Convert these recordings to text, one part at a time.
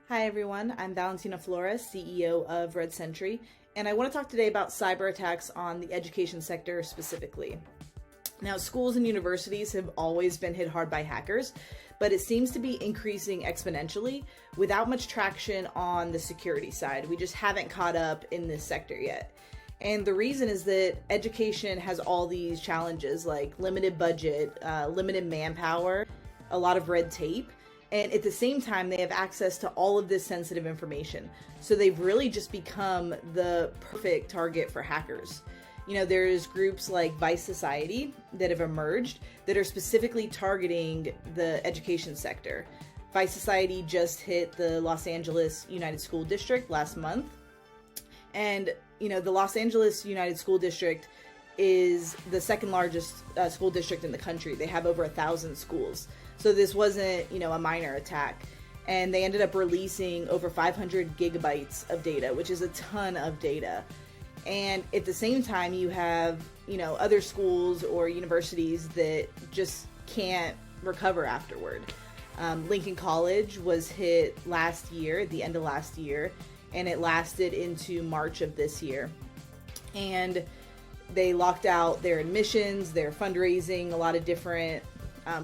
Hi everyone, I'm Valentina CEO of Red Sentry, and I want to talk today about cyber attacks on the education sector specifically. Now, schools and universities have always been hit hard by hackers, but it seems to be increasing exponentially without much traction on the security side. We just haven't caught up in this sector yet. And the reason is that education has all these challenges like limited budget, limited manpower, a lot of red tape, and at the same time they have access to all of this sensitive information. So they've really just become the perfect target for hackers. You know, there's groups like Vice Society that have emerged that are specifically targeting the education sector. Vice Society just hit the Los Angeles United School District last month. And, you know, the Los Angeles United School District is the second largest school district in the country. They have over 1,000 schools. So this wasn't, you know, a minor attack. And they ended up releasing over 500 gigabytes of data, which is a ton of data. And at the same time, you have, you know, other schools or universities that just can't recover afterward. Lincoln College was hit last year, at the end of last year, and it lasted into March of this year. And they locked out their admissions, their fundraising, a lot of different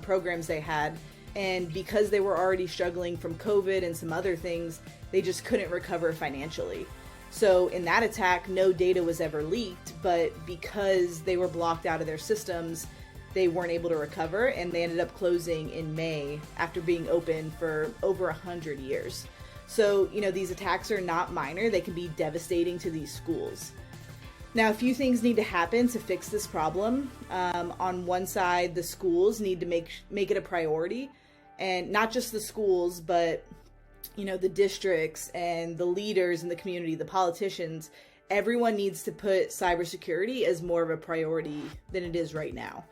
programs they had. And because they were already struggling from COVID and some other things, they just couldn't recover financially. So in that attack, no data was ever leaked, but because they were blocked out of their systems, they weren't able to recover, and they ended up closing in May after being open for over 100 years. So, you know, these attacks are not minor. They can be devastating to these schools. Now, a few things need to happen to fix this problem. On one side, the schools need to make it a priority, and not just the schools, but you know, the districts and the leaders in the community, the politicians. Everyone needs to put cybersecurity as more of a priority than it is right now.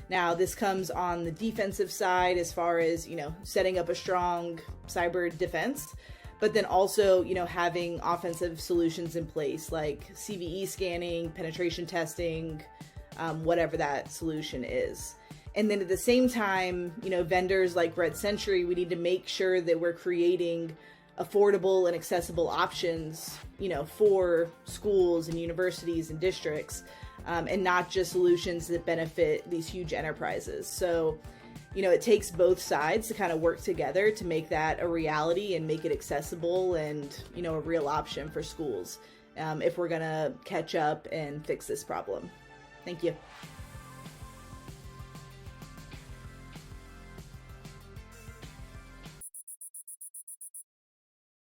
Now, this comes on the defensive side as far as, you know, setting up a strong cyber defense, but then also, you know, having offensive solutions in place like CVE scanning, penetration testing, whatever that solution is. And then at the same time, you know, vendors like Red Sentry, we need to make sure that we're creating affordable and accessible options, you know, for schools and universities and districts, and not just solutions that benefit these huge enterprises. So, you know, it takes both sides to kind of work together to make that a reality and make it accessible and, you know, a real option for schools if we're going to catch up and fix this problem. Thank you.